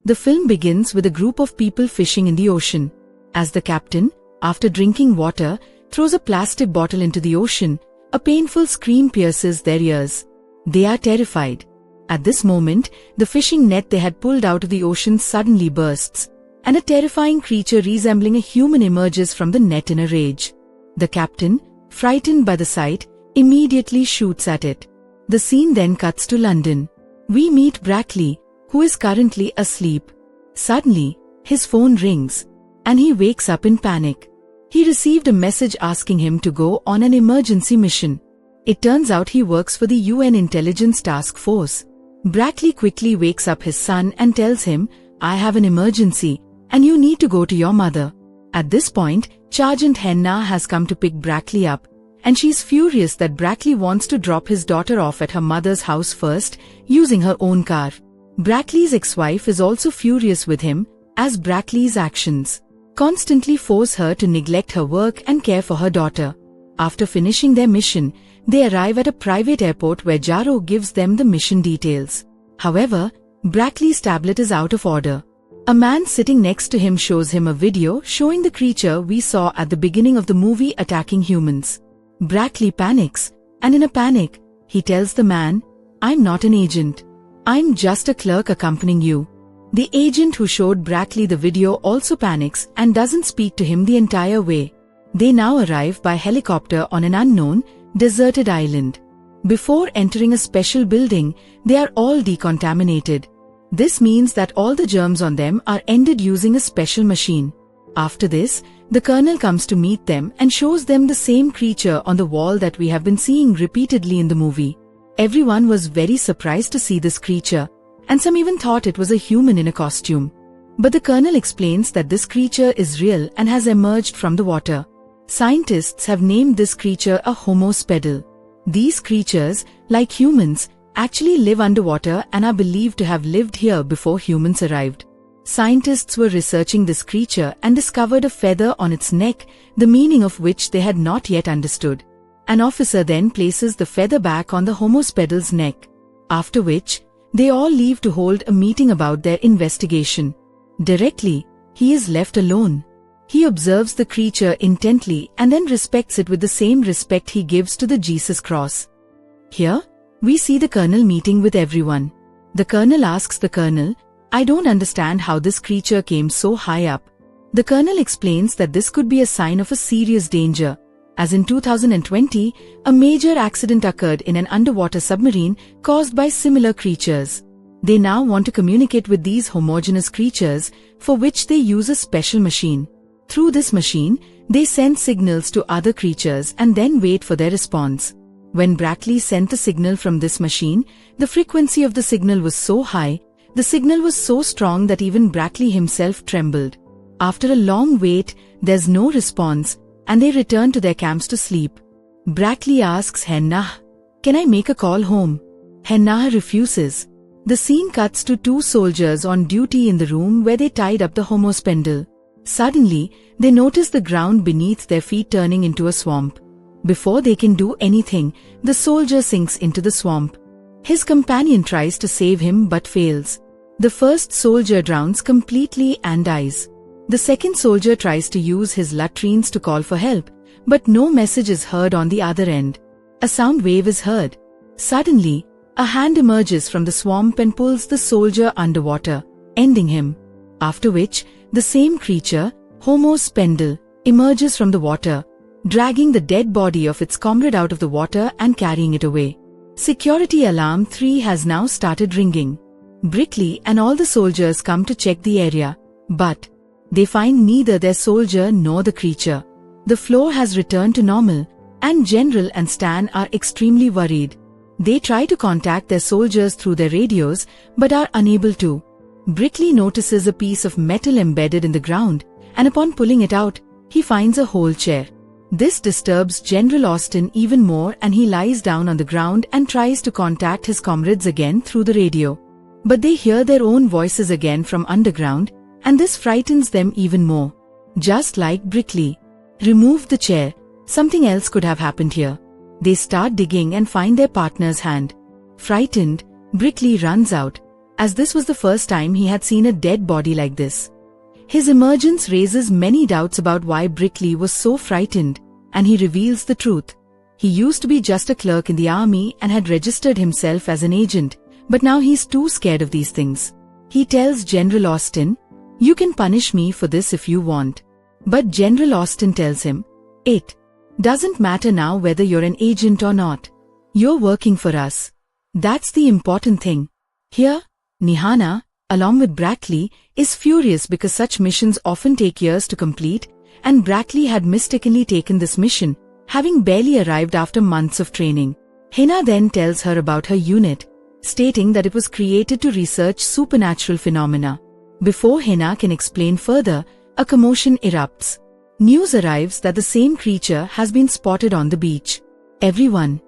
The film begins with a group of people fishing in the ocean. As the captain, after drinking water, throws a plastic bottle into the ocean, a painful scream pierces their ears. They are terrified. At this moment, the fishing net they had pulled out of the ocean suddenly bursts, and a terrifying creature resembling a human emerges from the net in a rage. The captain, frightened by the sight, immediately shoots at it. The scene then cuts to London. We meet Brackley, who is currently asleep. Suddenly, his phone rings, and he wakes up in panic. He received a message asking him to go on an emergency mission. It turns out he works for the UN Intelligence Task Force. Brackley quickly wakes up his son and tells him, "I have an emergency, and you need to go to your mother." At this point, Sergeant Henna has come to pick Brackley up, and she's furious that Brackley wants to drop his daughter off at her mother's house first, using her own car. Brackley's ex-wife is also furious with him, as Brackley's actions constantly force her to neglect her work and care for her daughter. After finishing their mission, they arrive at a private airport where Jarrow gives them the mission details. However, Brackley's tablet is out of order. A man sitting next to him shows him a video showing the creature we saw at the beginning of the movie attacking humans. Brackley panics, and in a panic, he tells the man, "I'm not an agent. I'm just a clerk accompanying you." The agent who showed Brackley the video also panics and doesn't speak to him the entire way. They now arrive by helicopter on an unknown, deserted island. Before entering a special building, they are all decontaminated. This means that all the germs on them are ended using a special machine. After this, the colonel comes to meet them and shows them the same creature on the wall that we have been seeing repeatedly in the movie. Everyone was very surprised to see this creature, and some even thought it was a human in a costume. But the colonel explains that this creature is real and has emerged from the water. Scientists have named this creature a Homo spedal. These creatures, like humans, actually live underwater and are believed to have lived here before humans arrived. Scientists were researching this creature and discovered a feather on its neck, the meaning of which they had not yet understood. An officer then places the feather back on the Homo spedal's neck, after which, they all leave to hold a meeting about their investigation. Directly, he is left alone. He observes the creature intently and then respects it with the same respect he gives to the Jesus cross. Here, we see the colonel meeting with everyone. The colonel asks the colonel, "I don't understand how this creature came so high up." The colonel explains that this could be a sign of a serious danger, as in 2020, a major accident occurred in an underwater submarine caused by similar creatures. They now want to communicate with these homogeneous creatures, for which they use a special machine. Through this machine, they send signals to other creatures and then wait for their response. When Brackley sent the signal from this machine, the frequency of the signal was so high, the signal was so strong that even Brackley himself trembled. After a long wait, there's no response, and they return to their camps to sleep. Brackley asks Henna, "Can I make a call home?" Henna refuses. The scene cuts to two soldiers on duty in the room where they tied up the Homo spedal. Suddenly, they notice the ground beneath their feet turning into a swamp. Before they can do anything, the soldier sinks into the swamp. His companion tries to save him but fails. The first soldier drowns completely and dies. The second soldier tries to use his latrines to call for help, but no message is heard on the other end. A sound wave is heard. Suddenly, a hand emerges from the swamp and pulls the soldier underwater, ending him. After which, the same creature, Homo spedal, emerges from the water, dragging the dead body of its comrade out of the water and carrying it away. Security alarm 3 has now started ringing. Brickley and all the soldiers come to check the area, but they find neither their soldier nor the creature. The floor has returned to normal, and General and Stan are extremely worried. They try to contact their soldiers through their radios, but are unable to. Brickley notices a piece of metal embedded in the ground, and upon pulling it out, he finds a whole chair. This disturbs General Austin even more, and he lies down on the ground and tries to contact his comrades again through the radio. But they hear their own voices again from underground, and this frightens them even more. Just like Brickley removed the chair, something else could have happened here. They start digging and find their partner's hand. Frightened, Brickley runs out. as this was the first time he had seen a dead body like this. His emergence raises many doubts about why Brickley was so frightened, and he reveals the truth. He used to be just a clerk in the army and had registered himself as an agent, but now he's too scared of these things. He tells General Austin, "You can punish me for this if you want." But General Austin tells him, "It doesn't matter now whether you're an agent or not. You're working for us. That's the important thing." Here, Nihana, along with Brackley, is furious because such missions often take years to complete, and Brackley had mistakenly taken this mission, having barely arrived after months of training. Hina then tells her about her unit, stating that it was created to research supernatural phenomena. Before Hina can explain further, a commotion erupts. News arrives that the same creature has been spotted on the beach. Everyone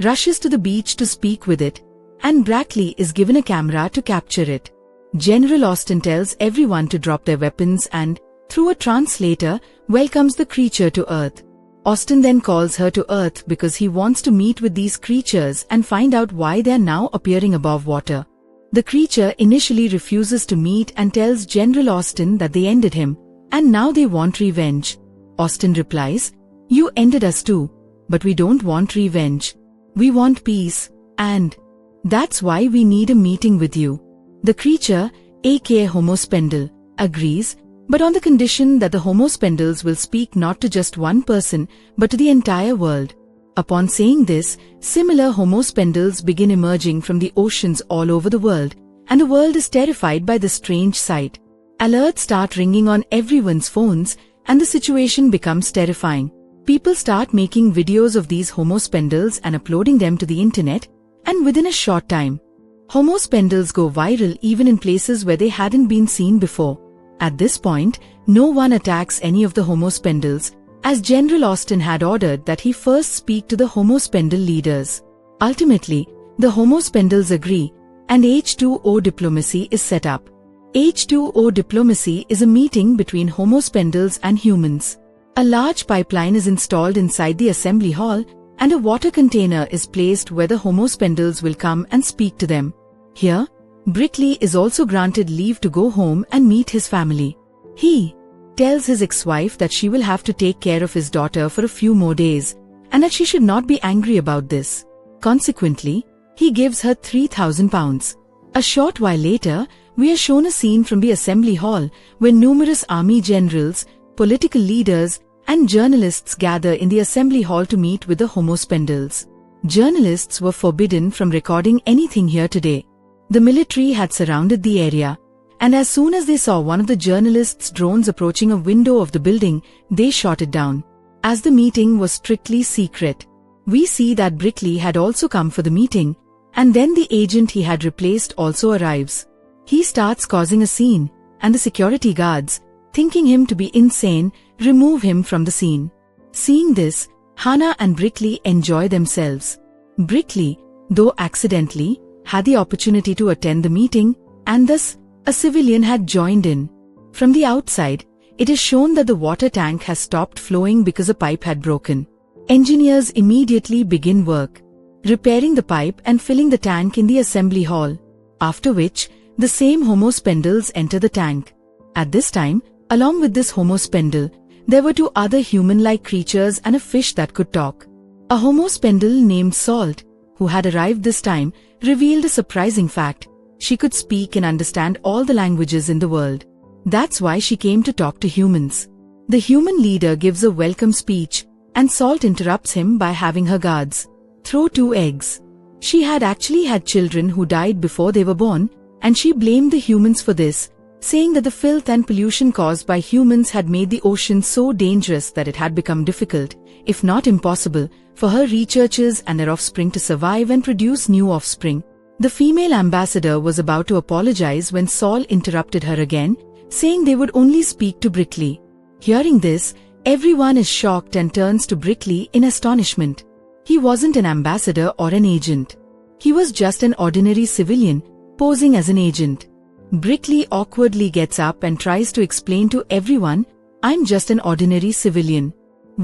rushes to the beach to speak with it, and Brackley is given a camera to capture it. General Austin tells everyone to drop their weapons and, through a translator, welcomes the creature to Earth. Austin then calls her to Earth because he wants to meet with these creatures and find out why they are now appearing above water. The creature initially refuses to meet and tells General Austin that they ended him, and now they want revenge. Austin replies, "You ended us too, but we don't want revenge. We want peace, and that's why we need a meeting with you." The creature, aka Homospendle, agrees, but on the condition that the Homospendles will speak not to just one person, but to the entire world. Upon saying this, similar Homospendles begin emerging from the oceans all over the world, and the world is terrified by this strange sight. Alerts start ringing on everyone's phones, and the situation becomes terrifying. People start making videos of these Homospendles and uploading them to the internet, and within a short time, Homospendles go viral even in places where they hadn't been seen before. At this point, no one attacks any of the Homospendles, as General Austin had ordered that he first speak to the Homospendle leaders. Ultimately, the Homospendles agree, and H2O diplomacy is set up. H2O diplomacy is a meeting between Homospendles and humans. A large pipeline is installed inside the assembly hall, and a water container is placed where the Homospendles will come and speak to them. Here, Brickley is also granted leave to go home and meet his family. He tells his ex-wife that she will have to take care of his daughter for a few more days, and that she should not be angry about this. Consequently, he gives her £3,000. A short while later, we are shown a scene from the assembly hall where numerous army generals, political leaders, and journalists gather in the assembly hall to meet with the Homospendles. Journalists were forbidden from recording anything here today. The military had surrounded the area, and as soon as they saw one of the journalists' drones approaching a window of the building, they shot it down. As the meeting was strictly secret, we see that Brickley had also come for the meeting, and then the agent he had replaced also arrives. He starts causing a scene, and the security guards, thinking him to be insane, remove him from the scene. Seeing this, Hana and Brickley enjoy themselves. Brickley, though accidentally, had the opportunity to attend the meeting, and thus, a civilian had joined in. From the outside, it is shown that the water tank has stopped flowing because a pipe had broken. Engineers immediately begin work, repairing the pipe and filling the tank in the assembly hall, after which, the same Homospendles enter the tank. At this time, along with this Homospendle, there were two other human-like creatures and a fish that could talk. A Homospendle named Salt, who had arrived this time, revealed a surprising fact. She could speak and understand all the languages in the world. That's why she came to talk to humans. The human leader gives a welcome speech, and Salt interrupts him by having her guards throw 2 eggs. She had actually had children who died before they were born, and she blamed the humans for this, saying that the filth and pollution caused by humans had made the ocean so dangerous that it had become difficult, if not impossible, for her researchers and their offspring to survive and produce new offspring. The female ambassador was about to apologize when Saul interrupted her again, saying they would only speak to Brickley. Hearing this, everyone is shocked and turns to Brickley in astonishment. He wasn't an ambassador or an agent. He was just an ordinary civilian, posing as an agent. Brickley awkwardly gets up and tries to explain to everyone, "I'm just an ordinary civilian.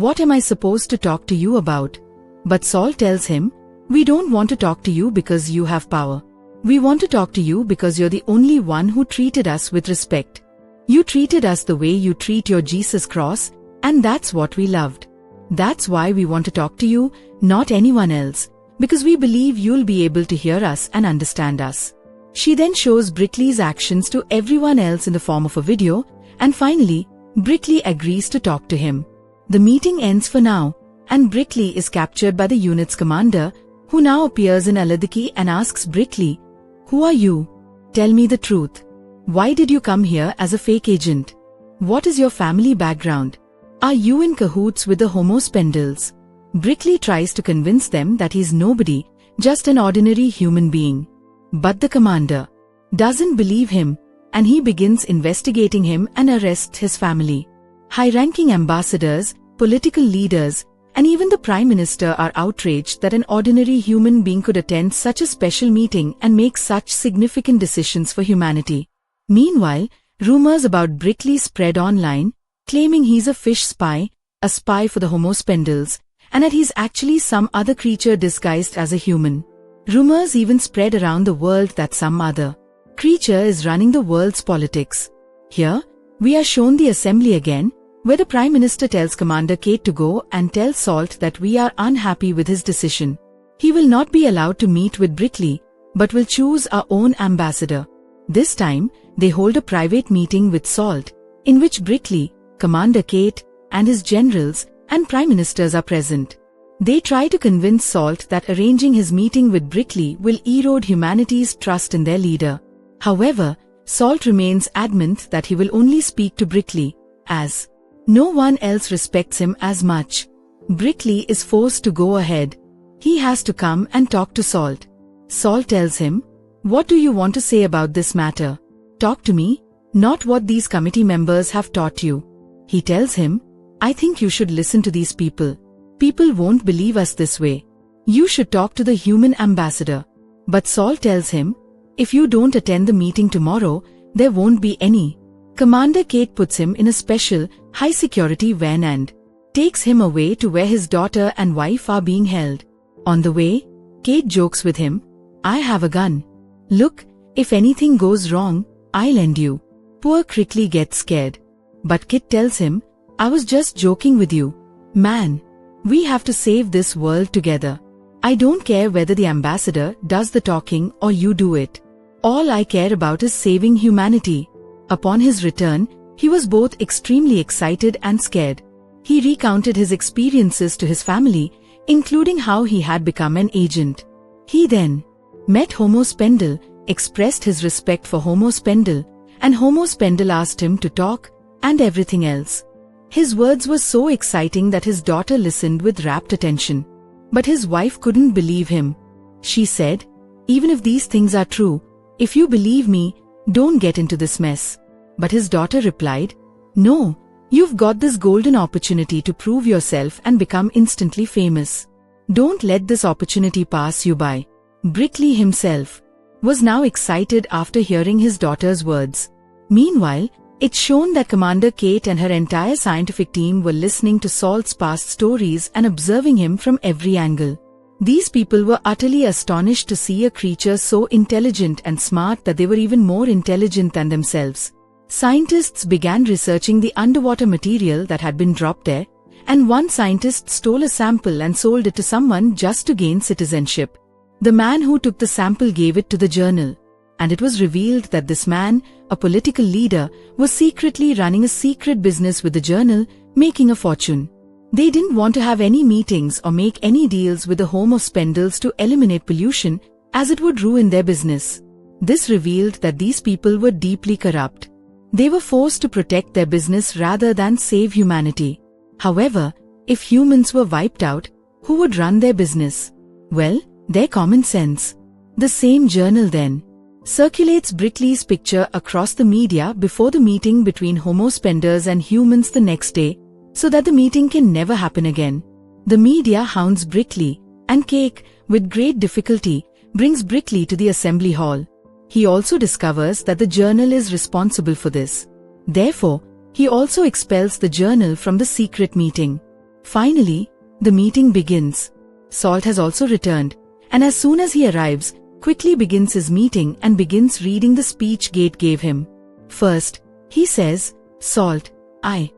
What am I supposed to talk to you about?" But Saul tells him, "We don't want to talk to you because you have power. We want to talk to you because you're the only one who treated us with respect. You treated us the way you treat your Jesus cross, and that's what we loved. That's why we want to talk to you, not anyone else, because we believe you'll be able to hear us and understand us. She then shows Brickley's actions to everyone else in the form of a video, and finally, Brickley agrees to talk to him. The meeting ends for now, and Brickley is captured by the unit's commander, who now appears in Aladiki and asks Brickley, "Who are you? Tell me the truth. Why did you come here as a fake agent? What is your family background? Are you in cahoots with the Homo Spindles?" Brickley tries to convince them that he's nobody, just an ordinary human being. But the commander doesn't believe him, and he begins investigating him and arrests his family. High-ranking ambassadors, political leaders, and even the Prime Minister are outraged that an ordinary human being could attend such a special meeting and make such significant decisions for humanity. Meanwhile, rumors about Brickley spread online, claiming he's a fish spy, a spy for the Homo Spindles, and that he's actually some other creature disguised as a human. Rumors even spread around the world that some other creature is running the world's politics. Here, we are shown the assembly again, where the Prime Minister tells Commander Kate to go and tell Salt that we are unhappy with his decision. He will not be allowed to meet with Brickley, but will choose our own ambassador. This time, they hold a private meeting with Salt, in which Brickley, Commander Kate, and his generals and Prime Ministers are present. They try to convince Salt that arranging his meeting with Brickley will erode humanity's trust in their leader. However, Salt remains adamant that he will only speak to Brickley, as no one else respects him as much. Brickley is forced to go ahead. He has to come and talk to Salt. Salt tells him, "What do you want to say about this matter? Talk to me, not what these committee members have taught you." He tells him, "I think you should listen to these people. People won't believe us this way. You should talk to the human ambassador." But Salt tells him, "If you don't attend the meeting tomorrow, there won't be any." Commander Kate puts him in a special, high-security van and takes him away to where his daughter and wife are being held. On the way, Kate jokes with him, "I have a gun. Look, if anything goes wrong, I'll end you." Poor Brickley gets scared. But Kit tells him, "I was just joking with you. Man, we have to save this world together. I don't care whether the ambassador does the talking or you do it. All I care about is saving humanity." Upon his return, he was both extremely excited and scared. He recounted his experiences to his family, including how he had become an agent. He then met Homo Spindle, expressed his respect for Homo Spindle, and Homo Spindle asked him to talk, and everything else. His words were so exciting that his daughter listened with rapt attention. But his wife couldn't believe him. She said, "Even if these things are true, if you believe me, don't get into this mess." But his daughter replied, "No, you've got this golden opportunity to prove yourself and become instantly famous. Don't let this opportunity pass you by." Brickley himself was now excited after hearing his daughter's words. Meanwhile, it's shown that Commander Kate and her entire scientific team were listening to Salt's past stories and observing him from every angle. These people were utterly astonished to see a creature so intelligent and smart that they were even more intelligent than themselves. Scientists began researching the underwater material that had been dropped there, and one scientist stole a sample and sold it to someone just to gain citizenship. The man who took the sample gave it to the journal, and it was revealed that this man, a political leader, was secretly running a secret business with the journal, making a fortune. They didn't want to have any meetings or make any deals with the Homo Spindles to eliminate pollution, as it would ruin their business. This revealed that these people were deeply corrupt. They were forced to protect their business rather than save humanity. However, if humans were wiped out, who would run their business? Well, their common sense. The same journal then circulates Brickley's picture across the media before the meeting between Homo Spindles and humans the next day, so that the meeting can never happen again. The media hounds Brickley, and Cake, with great difficulty, brings Brickley to the assembly hall. He also discovers that the journal is responsible for this. Therefore, he also expels the journal from the secret meeting. Finally, the meeting begins. Salt has also returned, and as soon as he arrives, quickly begins his meeting and begins reading the speech Gate gave him. First, he says, "Salt, I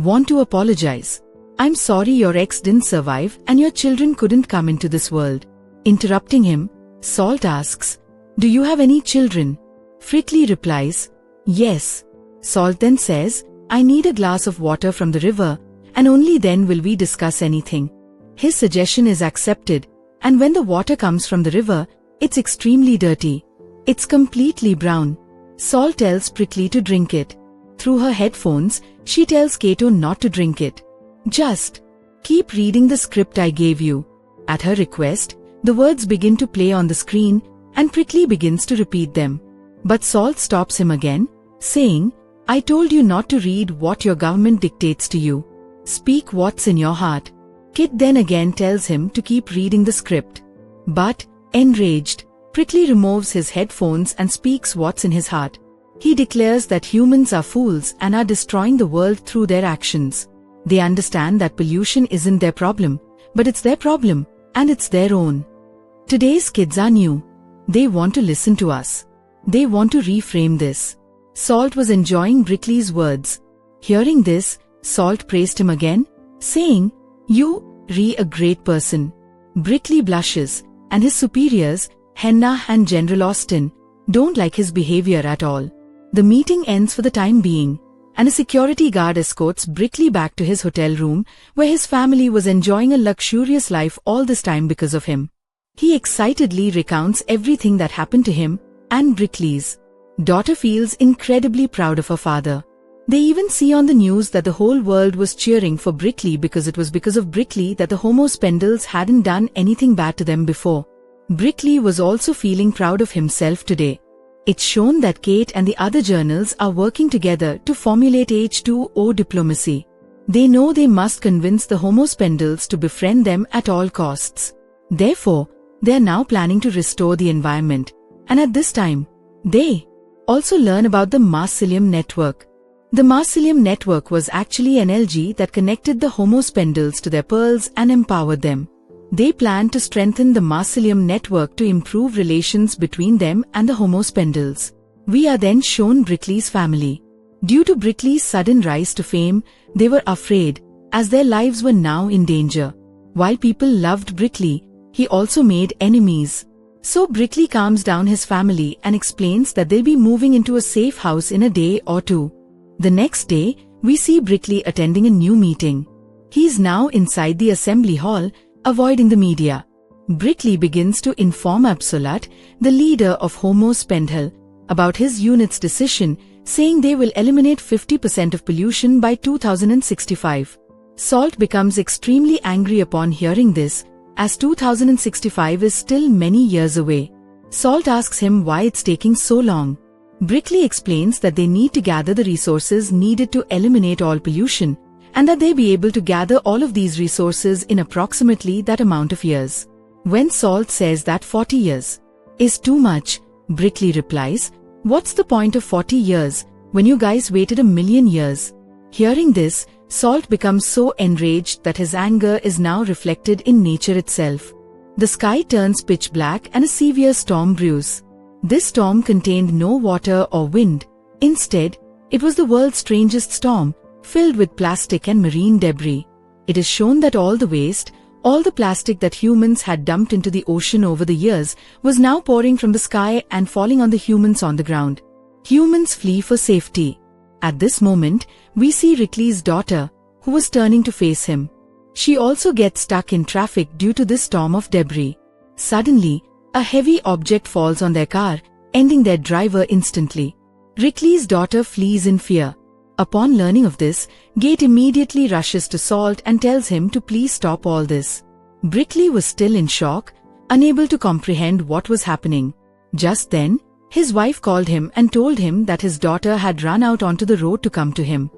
want to apologize. I'm sorry your ex didn't survive and your children couldn't come into this world." Interrupting him, Salt asks, "Do you have any children?" Prickly replies, "Yes." Salt then says, "I need a glass of water from the river, and only then will we discuss anything." His suggestion is accepted, and when the water comes from the river, it's extremely dirty. It's completely brown. Salt tells Prickly to drink it. Through her headphones, she tells Kato not to drink it. "Just keep reading the script I gave you." At her request, the words begin to play on the screen, and Prickly begins to repeat them. But Salt stops him again, saying, "I told you not to read what your government dictates to you. Speak what's in your heart." Kit then again tells him to keep reading the script. But, enraged, Prickly removes his headphones and speaks what's in his heart. He declares that humans are fools and are destroying the world through their actions. They understand that pollution isn't their problem, but it's their problem, and it's their own. Today's kids are new. They want to listen to us. They want to reframe this. Salt was enjoying Prickly's words. Hearing this, Salt praised him again, saying, "You, a great person." Prickly blushes, and his superiors, Henna and General Austin, don't like his behavior at all. The meeting ends for the time being, and a security guard escorts Prickly back to his hotel room, where his family was enjoying a luxurious life all this time because of him. He excitedly recounts everything that happened to him, and Prickly's daughter feels incredibly proud of her father. They even see on the news that the whole world was cheering for Prickly because it was because of Prickly that the Homo Spendles hadn't done anything bad to them before. Prickly was also feeling proud of himself today. It's shown that Kate and the other journals are working together to formulate H2O diplomacy. They know they must convince the Homo Spendles to befriend them at all costs. Therefore, they are now planning to restore the environment. And at this time, they also learn about the Marcilium network. The Marcilium network was actually an LG that connected the Homo Spendles to their pearls and empowered them. They planned to strengthen the Marcilium network to improve relations between them and the Homo Spendles. We are then shown Prickly's family. Due to Prickly's sudden rise to fame, they were afraid, as their lives were now in danger. While people loved Prickly, he also made enemies. So Prickly calms down his family and explains that they'll be moving into a safe house in a day or two. The next day, we see Prickly attending a new meeting. He's now inside the assembly hall, avoiding the media. Prickly begins to inform Absolut, the leader of Homo Spendhel, about his unit's decision, saying they will eliminate 50% of pollution by 2065. Salt becomes extremely angry upon hearing this, as 2065 is still many years away. Salt asks him why it's taking so long. Prickly explains that they need to gather the resources needed to eliminate all pollution, and that they be able to gather all of these resources in approximately that amount of years. When Salt says that 40 years is too much, Prickly replies, "What's the point of 40 years, when you guys waited 1,000,000 years? Hearing this, Salt becomes so enraged that his anger is now reflected in nature itself. The sky turns pitch black and a severe storm brews. This storm contained no water or wind. Instead, it was the world's strangest storm, filled with plastic and marine debris. It is shown that all the waste, all the plastic that humans had dumped into the ocean over the years, was now pouring from the sky and falling on the humans on the ground. Humans flee for safety. At this moment, we see Prickly's daughter, who was turning to face him. She also gets stuck in traffic due to this storm of debris. Suddenly, a heavy object falls on their car, ending their driver instantly. Prickly's daughter flees in fear. Upon learning of this, Gate immediately rushes to Salt and tells him to please stop all this. Prickly was still in shock, unable to comprehend what was happening. Just then, his wife called him and told him that his daughter had run out onto the road to come to him.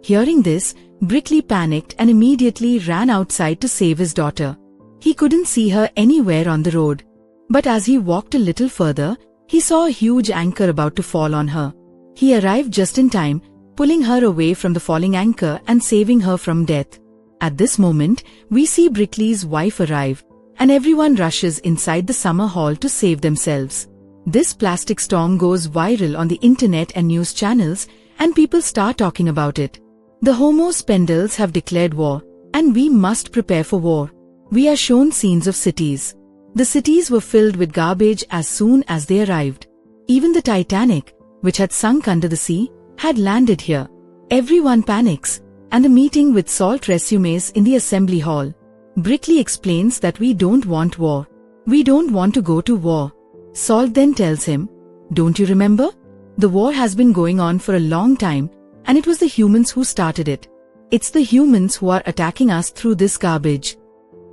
Hearing this, Prickly panicked and immediately ran outside to save his daughter. He couldn't see her anywhere on the road. But as he walked a little further, he saw a huge anchor about to fall on her. He arrived just in time, pulling her away from the falling anchor and saving her from death. At this moment, we see Prickly's wife arrive. and everyone rushes inside the summer hall to save themselves. This plastic storm goes viral on the internet and news channels, and people start talking about it. The Homo spindles have declared war, and we must prepare for war. We are shown scenes of cities. The cities were filled with garbage as soon as they arrived. Even the Titanic, which had sunk under the sea, had landed here. Everyone panics, and a meeting with Salt resumes in the assembly hall. Brickley explains that we don't want war. We don't want to go to war. Salt then tells him, "Don't you remember? The war has been going on for a long time, and it was the humans who started it. It's the humans who are attacking us through this garbage.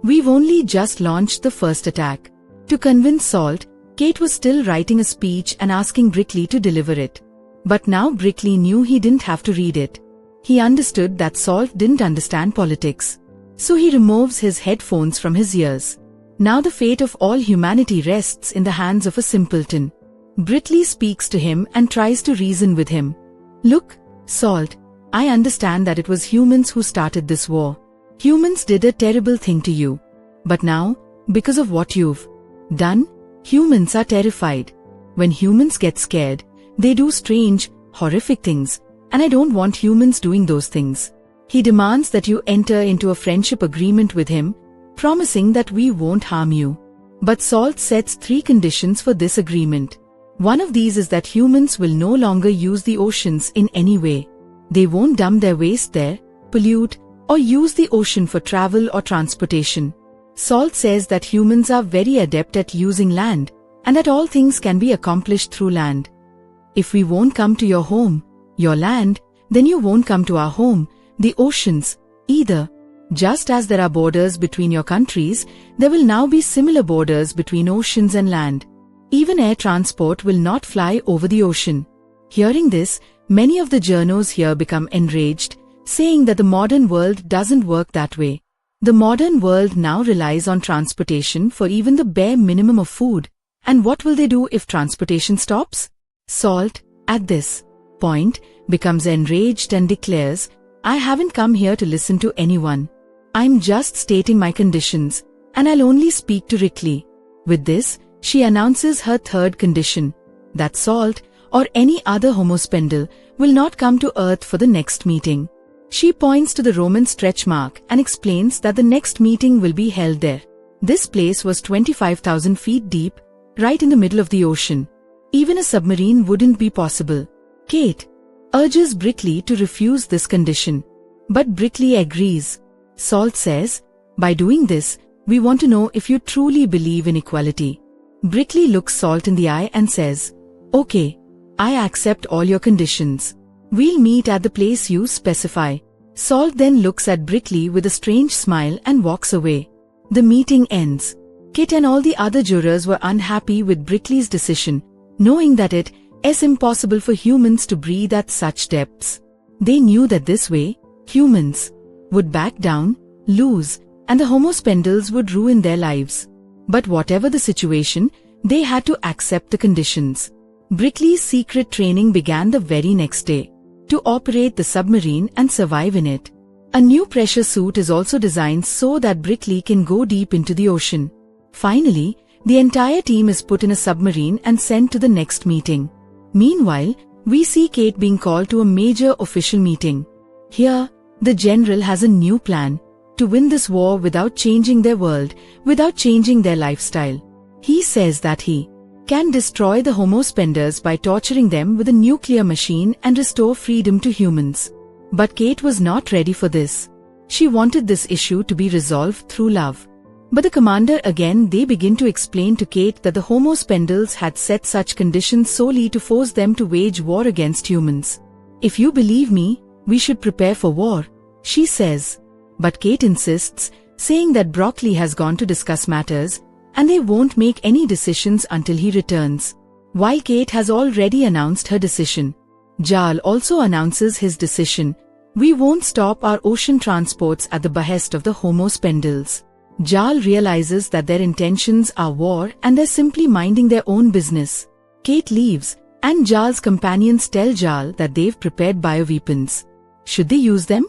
We've only just launched the first attack." To convince Salt, Kate was still writing a speech and asking Brickley to deliver it. But now Brickley knew he didn't have to read it. He understood that Salt didn't understand politics. So he removes his headphones from his ears. Now the fate of all humanity rests in the hands of a simpleton. Brickley speaks to him and tries to reason with him. "Look, Salt, I understand that it was humans who started this war. Humans did a terrible thing to you. But now, because of what you've done, humans are terrified. When humans get scared, they do strange, horrific things, and I don't want humans doing those things. He demands that you enter into a friendship agreement with him, promising that we won't harm you. But Salt sets 3 conditions for this agreement. One of these is that humans will no longer use the oceans in any way. They won't dump their waste there, pollute, or use the ocean for travel or transportation. Salt says that humans are very adept at using land, and that all things can be accomplished through land. If we won't come to your home, your land, then you won't come to our home, the oceans, either. Just as there are borders between your countries, there will now be similar borders between oceans and land. Even air transport will not fly over the ocean." Hearing this, many of the journos here become enraged, saying that the modern world doesn't work that way. The modern world now relies on transportation for even the bare minimum of food, and what will they do if transportation stops? Salt, at this point, becomes enraged and declares, "I haven't come here to listen to anyone. I'm just stating my conditions, and I'll only speak to Brickley." With this, she announces her 3rd condition, that Salt, or any other Homo spindle, will not come to Earth for the next meeting. She points to the Roman stretch mark and explains that the next meeting will be held there. This place was 25,000 feet deep, right in the middle of the ocean. Even a submarine wouldn't be possible. Kate urges Brickley to refuse this condition. But Brickley agrees. Salt says, "By doing this, we want to know if you truly believe in equality." Brickley looks Salt in the eye and says, "Okay, I accept all your conditions. We'll meet at the place you specify." Salt then looks at Brickley with a strange smile and walks away. The meeting ends. Kit and all the other jurors were unhappy with Brickley's decision, knowing that it is impossible for humans to breathe at such depths. They knew that this way, humans would back down, lose, and the Homo spindles would ruin their lives. But whatever the situation, they had to accept the conditions. Brickley's secret training began the very next day, to operate the submarine and survive in it. A new pressure suit is also designed so that Brickley can go deep into the ocean. Finally, the entire team is put in a submarine and sent to the next meeting. Meanwhile, we see Kate being called to a major official meeting. Here, the general has a new plan to win this war without changing their world, without changing their lifestyle. He says that he can destroy the Homo spindles by torturing them with a nuclear machine and restore freedom to humans. But Kate was not ready for this. She wanted this issue to be resolved through love. But the commander again they begin to explain to Kate that the Homo spindles had set such conditions solely to force them to wage war against humans. "If you believe me, we should prepare for war," she says. But Kate insists, saying that Brockley has gone to discuss matters, and they won't make any decisions until he returns. While Kate has already announced her decision, Jarl also announces his decision. "We won't stop our ocean transports at the behest of the Homo spindles." Jarl realizes that their intentions are war and they're simply minding their own business. Kate leaves, and Jarl's companions tell Jarl that they've prepared bioweapons. Should they use them?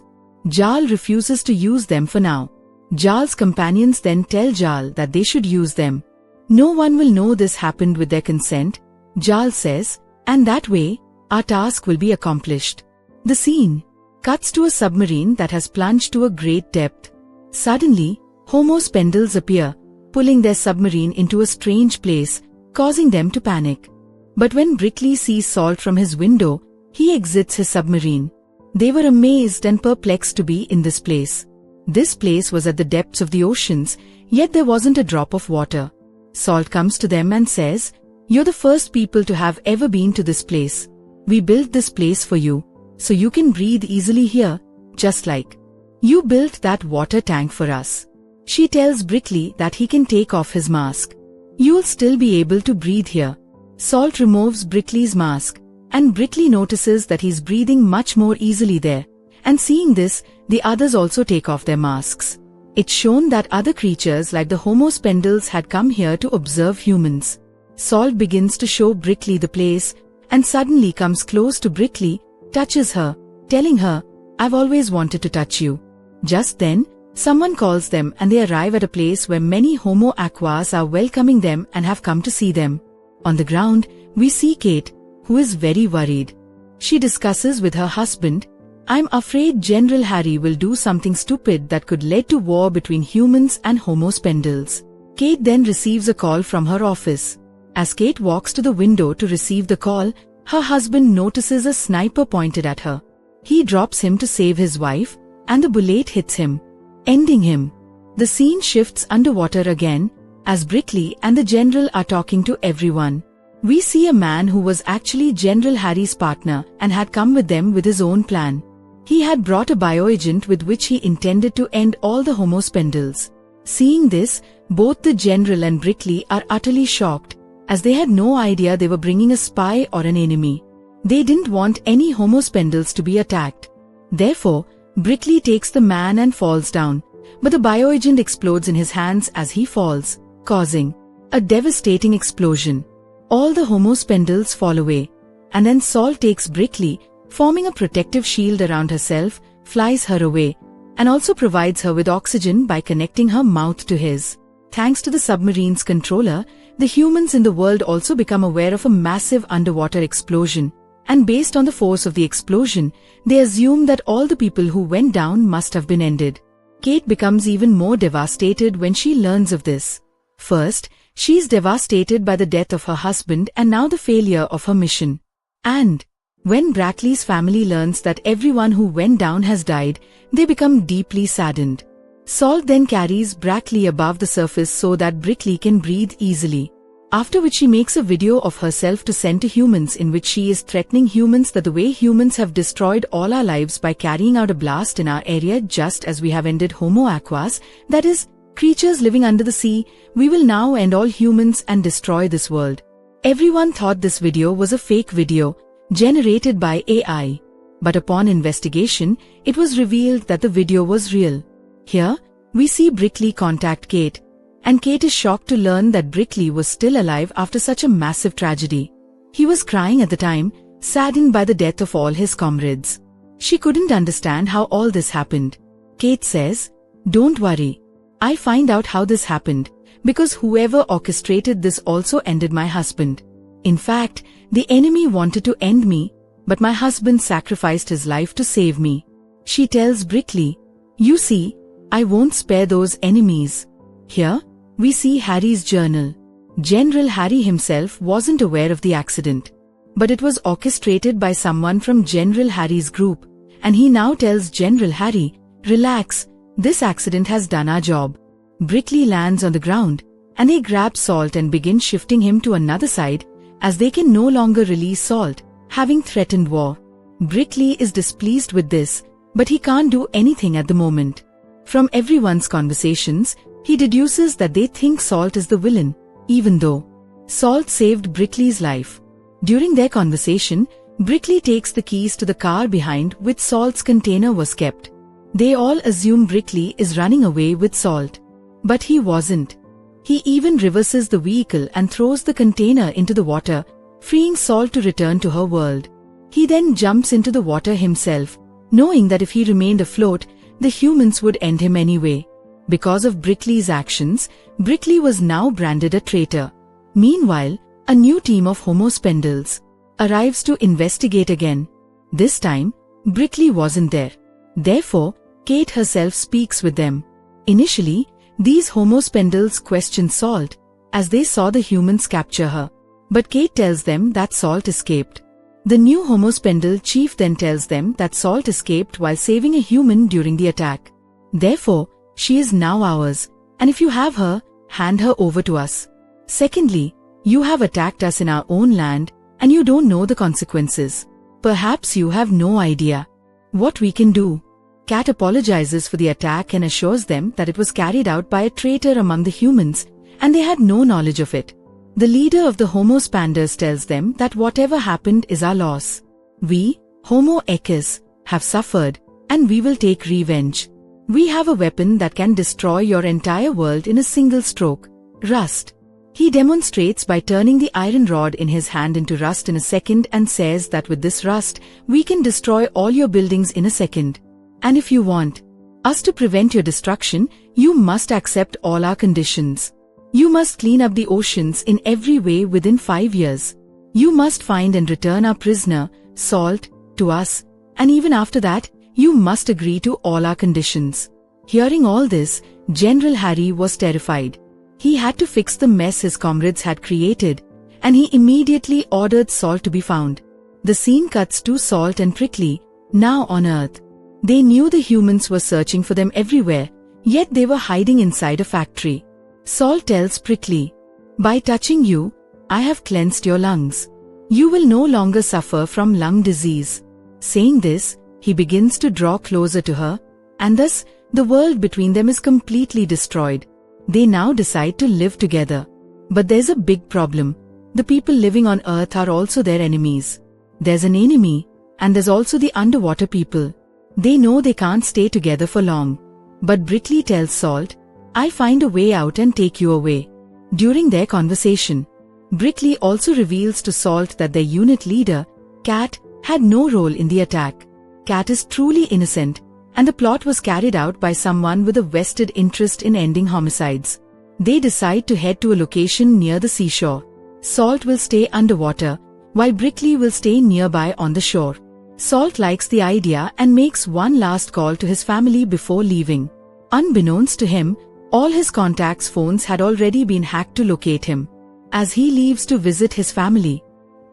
Jarl refuses to use them for now. Jarl's companions then tell Jarl that they should use them. No one will know this happened with their consent, Jarl says, and that way, our task will be accomplished. The scene cuts to a submarine that has plunged to a great depth. Suddenly, Homo spindles appear, pulling their submarine into a strange place, causing them to panic. But when Brickley sees Salt from his window, he exits his submarine. They were amazed and perplexed to be in this place. This place was at the depths of the oceans, yet there wasn't a drop of water. Salt comes to them and says, "You're the first people to have ever been to this place. We built this place for you, so you can breathe easily here, just like you built that water tank for us." She tells Brickley that he can take off his mask. "You'll still be able to breathe here." Salt removes Brickley's mask, and Brickley notices that he's breathing much more easily there. And seeing this, the others also take off their masks. It's shown that other creatures like the Homo spindles had come here to observe humans. Salt begins to show Brickley the place, and suddenly comes close to Brickley, touches her, telling her, "I've always wanted to touch you." Just then, someone calls them and they arrive at a place where many Homo aquas are welcoming them and have come to see them. On the ground, we see Kate, who is very worried. She discusses with her husband, "I'm afraid General Harry will do something stupid that could lead to war between humans and Homo spindles." Kate then receives a call from her office. As Kate walks to the window to receive the call, her husband notices a sniper pointed at her. He drops him to save his wife, and the bullet hits him, ending him. The scene shifts underwater again, as Brickley and the General are talking to everyone. We see a man who was actually General Harry's partner and had come with them with his own plan. He had brought a bioagent with which he intended to end all the Homo spindles. Seeing this, both the General and Brickley are utterly shocked, as they had no idea they were bringing a spy or an enemy. They didn't want any Homo spindles to be attacked. Therefore, Brickley takes the man and falls down, but the bioagent explodes in his hands as he falls, causing a devastating explosion. All the Homo spindles fall away, and then Salt takes Brickley, forming a protective shield around herself, flies her away, and also provides her with oxygen by connecting her mouth to his. Thanks to the submarine's controller, the humans in the world also become aware of a massive underwater explosion, and based on the force of the explosion, they assume that all the people who went down must have been ended. Kate becomes even more devastated when she learns of this. First, she is devastated by the death of her husband and now the failure of her mission. And when Brackley's family learns that everyone who went down has died, they become deeply saddened. Salt then carries Brackley above the surface so that Brickley can breathe easily. After which she makes a video of herself to send to humans in which she is threatening humans that the way humans have destroyed all our lives by carrying out a blast in our area just as we have ended Homo aquas, that is, creatures living under the sea, we will now end all humans and destroy this world. Everyone thought this video was a fake video, generated by AI. But upon investigation, it was revealed that the video was real. Here, we see Brickley contact Kate, and Kate is shocked to learn that Brickley was still alive after such a massive tragedy. He was crying at the time, saddened by the death of all his comrades. She couldn't understand how all this happened. Kate says, "Don't worry. I find out how this happened, because whoever orchestrated this also ended my husband. In fact, the enemy wanted to end me, but my husband sacrificed his life to save me." She tells Brickley, "You see, I won't spare those enemies." Here, we see Harry's journal. General Harry himself wasn't aware of the accident, but it was orchestrated by someone from General Harry's group, and he now tells General Harry, "Relax, this accident has done our job." Brickley lands on the ground, and they grab Salt and begin shifting him to another side, as they can no longer release Salt, having threatened war. Brickley is displeased with this, but he can't do anything at the moment. From everyone's conversations, he deduces that they think Salt is the villain, even though Salt saved Brickley's life. During their conversation, Brickley takes the keys to the car behind which Salt's container was kept. They all assume Brickley is running away with Salt. But he wasn't. He even reverses the vehicle and throws the container into the water, freeing Salt to return to her world. He then jumps into the water himself, knowing that if he remained afloat, the humans would end him anyway. Because of Brickley's actions, Brickley was now branded a traitor. Meanwhile, a new team of Homo spindles arrives to investigate again. This time, Brickley wasn't there. Therefore, Kate herself speaks with them. Initially, these Homo spindles question Salt, as they saw the humans capture her. But Kate tells them that Salt escaped. The new Homo spindle chief then tells them that Salt escaped while saving a human during the attack. Therefore, she is now ours, and if you have her, hand her over to us. Secondly, you have attacked us in our own land, and you don't know the consequences. Perhaps you have no idea what we can do. Cat apologizes for the attack and assures them that it was carried out by a traitor among the humans, and they had no knowledge of it. The leader of the Homo spanders tells them that whatever happened is our loss. We, Homo equus, have suffered, and we will take revenge. We have a weapon that can destroy your entire world in a single stroke. Rust. He demonstrates by turning the iron rod in his hand into rust in a second and says that with this rust, we can destroy all your buildings in a second. And if you want us to prevent your destruction, you must accept all our conditions. You must clean up the oceans in every way within 5 years. You must find and return our prisoner, Salt, to us, and even after that, you must agree to all our conditions. Hearing all this, General Harry was terrified. He had to fix the mess his comrades had created, and he immediately ordered Salt to be found. The scene cuts to Salt and Prickly, now on Earth. They knew the humans were searching for them everywhere, yet they were hiding inside a factory. Salt tells Prickly, "By touching you, I have cleansed your lungs. You will no longer suffer from lung disease." Saying this, he begins to draw closer to her, and thus, the world between them is completely destroyed. They now decide to live together. But there's a big problem. The people living on Earth are also their enemies. There's an enemy, and there's also the underwater people. They know they can't stay together for long. But Brickley tells Salt, "I find a way out and take you away." During their conversation, Brickley also reveals to Salt that their unit leader, Cat, had no role in the attack. Cat is truly innocent, and the plot was carried out by someone with a vested interest in ending homicides. They decide to head to a location near the seashore. Salt will stay underwater, while Brickley will stay nearby on the shore. Salt likes the idea and makes one last call to his family before leaving. Unbeknownst to him, all his contacts' phones had already been hacked to locate him. As he leaves to visit his family,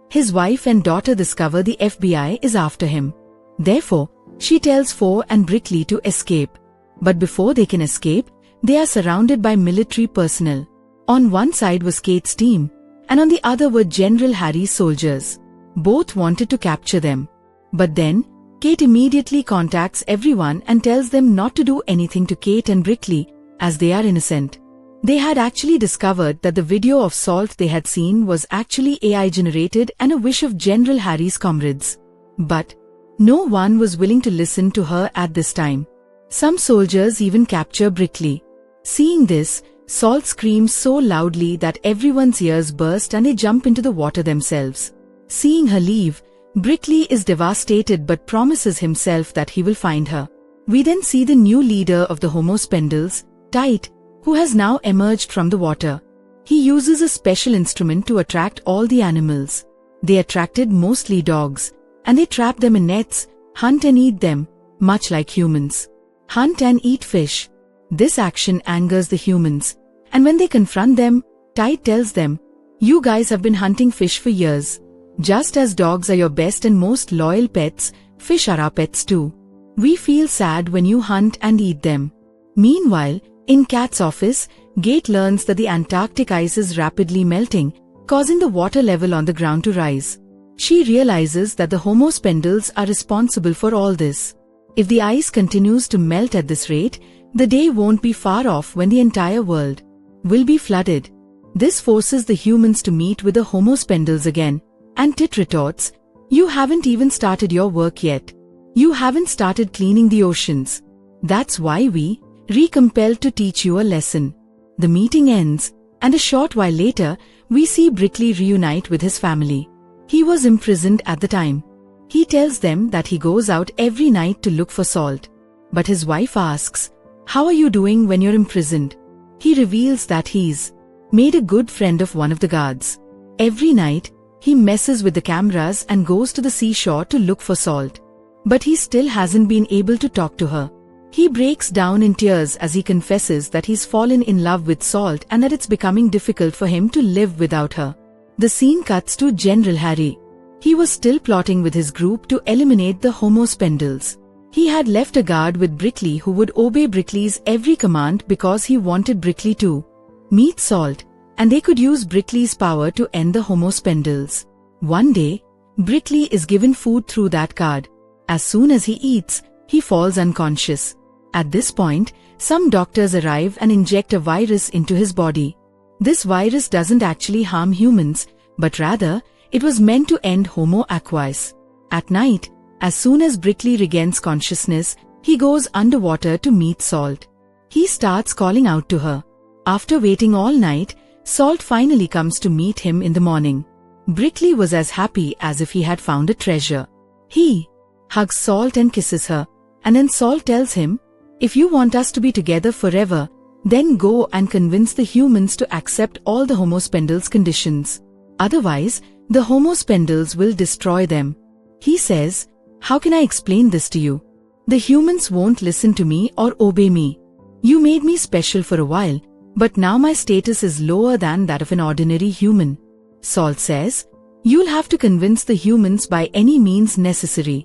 his wife and daughter discover the FBI is after him. Therefore, she tells Four and Brickley to escape. But before they can escape, they are surrounded by military personnel. On one side was Kate's team, and on the other were General Harry's soldiers. Both wanted to capture them. But then, Kate immediately contacts everyone and tells them not to do anything to Kate and Brickley, as they are innocent. They had actually discovered that the video of Salt they had seen was actually AI generated and a wish of General Harry's comrades. But no one was willing to listen to her at this time. Some soldiers even capture Brickley. Seeing this, Salt screams so loudly that everyone's ears burst and they jump into the water themselves. Seeing her leave, Brickley is devastated but promises himself that he will find her. We then see the new leader of the Homo spindles, Tite, who has now emerged from the water. He uses a special instrument to attract all the animals. They attracted mostly dogs, and they trap them in nets, hunt and eat them, much like humans. Hunt and eat fish. This action angers the humans, and when they confront them, Tite tells them, "You guys have been hunting fish for years. Just as dogs are your best and most loyal pets, fish are our pets too. We feel sad when you hunt and eat them." Meanwhile, in Cat's office, Kate learns that the Antarctic ice is rapidly melting, causing the water level on the ground to rise. She realizes that the Homo spindles are responsible for all this. If the ice continues to melt at this rate, the day won't be far off when the entire world will be flooded. This forces the humans to meet with the Homo spindles again, and Tit retorts, "You haven't even started your work yet. You haven't started cleaning the oceans. That's why we compelled to teach you a lesson." The meeting ends, and a short while later, we see Brickley reunite with his family. He was imprisoned at the time. He tells them that he goes out every night to look for Salt. But his wife asks, How are you doing when you're imprisoned? He reveals that he's made a good friend of one of the guards. Every night, he messes with the cameras and goes to the seashore to look for Salt. But he still hasn't been able to talk to her. He breaks down in tears as he confesses that he's fallen in love with Salt and that it's becoming difficult for him to live without her. The scene cuts to General Harry. He was still plotting with his group to eliminate the Homo Spindles. He had left a guard with Brickley who would obey Brickley's every command because he wanted Brickley to meet Salt, and they could use Brickley's power to end the Homo Spindles. One day, Brickley is given food through that guard. As soon as he eats, he falls unconscious. At this point, some doctors arrive and inject a virus into his body. This virus doesn't actually harm humans, but rather, it was meant to end Homo equus. At night, as soon as Brickley regains consciousness, he goes underwater to meet Salt. He starts calling out to her. After waiting all night, Salt finally comes to meet him in the morning. Brickley was as happy as if he had found a treasure. He hugs Salt and kisses her, and then Salt tells him, "If you want us to be together forever, then go and convince the humans to accept all the Homo Spindles conditions. Otherwise, the Homo Spindles will destroy them." He says, "How can I explain this to you? The humans won't listen to me or obey me. You made me special for a while, but now my status is lower than that of an ordinary human." Salt says, "You'll have to convince the humans by any means necessary."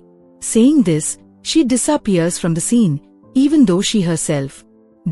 Saying this, she disappears from the scene, even though she herself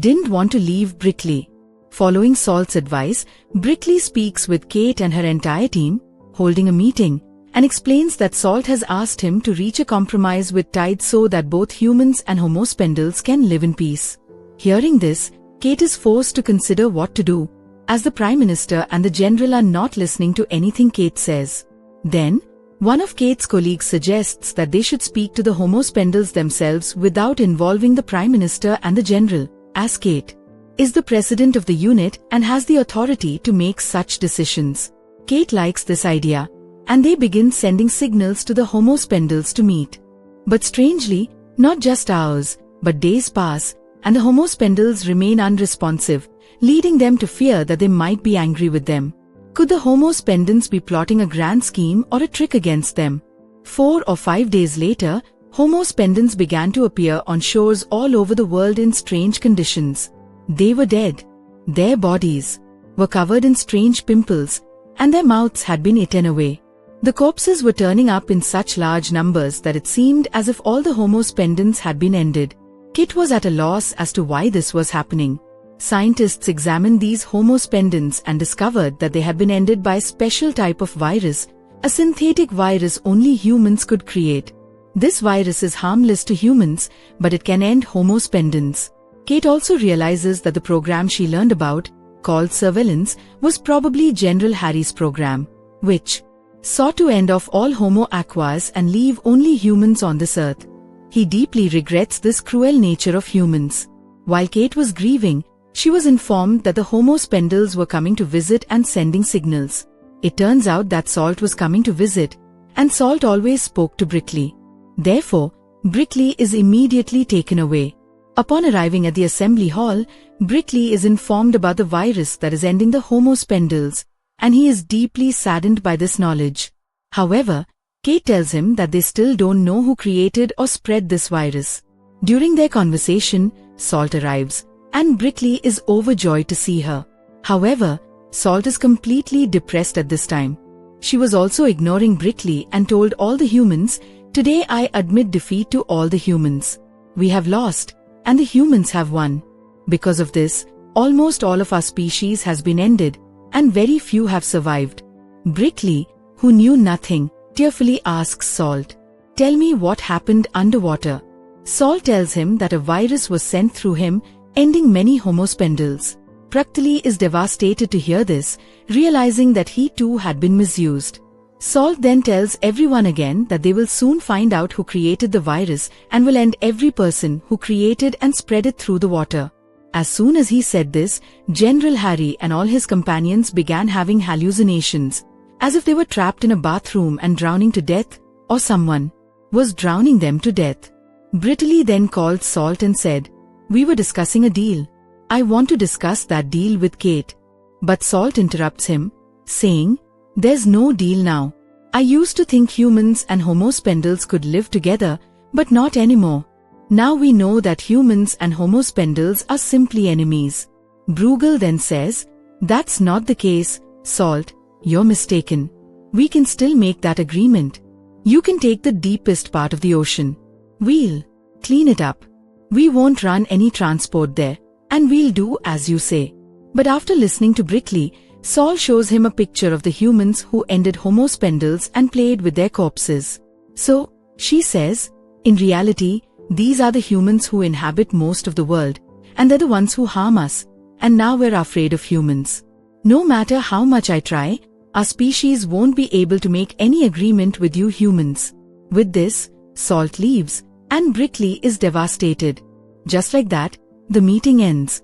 didn't want to leave Brickley. Following Salt's advice, Brickley speaks with Kate and her entire team, holding a meeting, and explains that Salt has asked him to reach a compromise with Tide so that both humans and Homo Spindles can live in peace. Hearing this, Kate is forced to consider what to do, as the Prime Minister and the General are not listening to anything Kate says. Then, one of Kate's colleagues suggests that they should speak to the Homo Spindles themselves without involving the Prime Minister and the General, as Kate is the president of the unit and has the authority to make such decisions. Kate likes this idea, and they begin sending signals to the Homo Spindles to meet. But strangely, not just hours, but days pass, and the Homo Spindles remain unresponsive, leading them to fear that they might be angry with them. Could the Homo Spindles be plotting a grand scheme or a trick against them? 4 or 5 days later, Homo Spindles began to appear on shores all over the world in strange conditions. They were dead. Their bodies were covered in strange pimples, and their mouths had been eaten away. The corpses were turning up in such large numbers that it seemed as if all the Homo Spindles had been ended. Kit was at a loss as to why this was happening. Scientists examined these Homo Spindles and discovered that they had been ended by a special type of virus, a synthetic virus only humans could create. This virus is harmless to humans, but it can end Homo Spindles. Kate also realizes that the program she learned about, called Surveillance, was probably General Harry's program, which sought to end off all Homo equus and leave only humans on this earth. He deeply regrets this cruel nature of humans. While Kate was grieving, she was informed that the Homo Spindles were coming to visit and sending signals. It turns out that Salt was coming to visit, and Salt always spoke to Brickley. Therefore, Brickley is immediately taken away. Upon arriving at the assembly hall, Brickley is informed about the virus that is ending the Homo Spindles, and he is deeply saddened by this knowledge. However, Kate tells him that they still don't know who created or spread this virus. During their conversation, Salt arrives, and Brickley is overjoyed to see her. However, Salt is completely depressed at this time. She was also ignoring Brickley and told all the humans, "Today I admit defeat to all the humans. We have lost, and the humans have won. Because of this, almost all of our species has been ended, and very few have survived." Brickley, who knew nothing, tearfully asks Salt, "Tell me what happened underwater." Salt tells him that a virus was sent through him, ending many Homo Spindles. Brickley is devastated to hear this, realizing that he too had been misused. Salt then tells everyone again that they will soon find out who created the virus and will end every person who created and spread it through the water. As soon as he said this, General Harry and all his companions began having hallucinations, as if they were trapped in a bathroom and drowning to death, or someone was drowning them to death. Brickley then called Salt and said, We were discussing a deal. I want to discuss that deal with Kate. But Salt interrupts him, saying, "There's no deal now. I used to think humans and Homo spendles could live together, but not anymore. Now we know that humans and Homo spendles are simply enemies." Bruegel then says, "That's not the case, Salt, you're mistaken. We can still make that agreement. You can take the deepest part of the ocean. We'll clean it up. We won't run any transport there, and we'll do as you say." But after listening to Brickley, Sol shows him a picture of the humans who ended Homo spendles and played with their corpses. "So," she says, "in reality, these are the humans who inhabit most of the world, and they're the ones who harm us, and now we're afraid of humans. No matter how much I try, our species won't be able to make any agreement with you humans." With this, Salt leaves, and Brickley is devastated. Just like that, the meeting ends.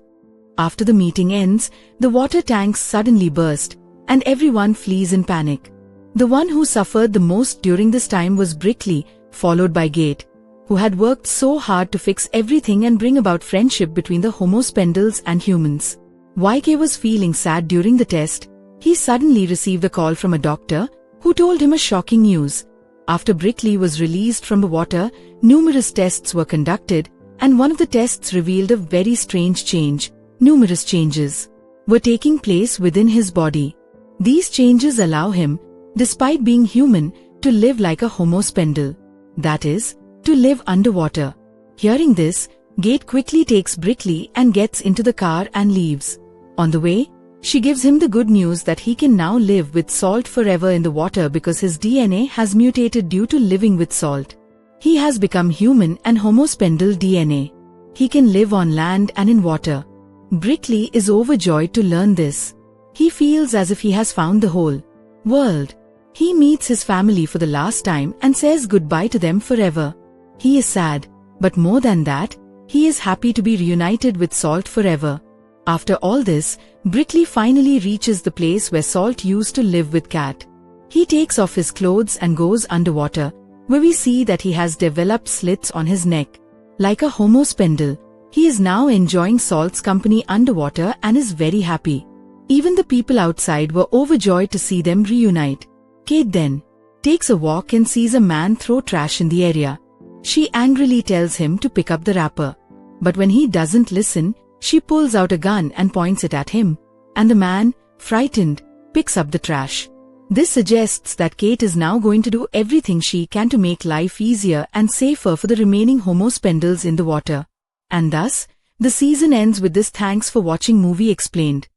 After the meeting ends, the water tanks suddenly burst, and everyone flees in panic. The one who suffered the most during this time was Brickley, followed by Gate, who had worked so hard to fix everything and bring about friendship between the Homo spendles and humans. YK was feeling sad during the test. He suddenly received a call from a doctor, who told him a shocking news. After Brickley was released from the water, numerous tests were conducted, and one of the tests revealed a very strange change. Numerous changes were taking place within his body. These changes allow him, despite being human, to live like a Homo spendle. That is, to live underwater. Hearing this, Gate quickly takes Brickley and gets into the car and leaves. On the way, she gives him the good news that he can now live with Salt forever in the water because his DNA has mutated due to living with Salt. He has become human and Homo spendle DNA. He can live on land and in water. Brickley is overjoyed to learn this. He feels as if he has found the whole world. He meets his family for the last time and says goodbye to them forever. He is sad, but more than that, he is happy to be reunited with Salt forever. After all this, Brickley finally reaches the place where Salt used to live with Cat. He takes off his clothes and goes underwater, where we see that he has developed slits on his neck. Like a Homo spendle, he is now enjoying Salt's company underwater and is very happy. Even the people outside were overjoyed to see them reunite. Kate then takes a walk and sees a man throw trash in the area. She angrily tells him to pick up the wrapper. But when he doesn't listen, she pulls out a gun and points it at him. And the man, frightened, picks up the trash. This suggests that Kate is now going to do everything she can to make life easier and safer for the remaining Homo spendles in the water. And thus, the season ends with this. Thanks for watching Movie Explained.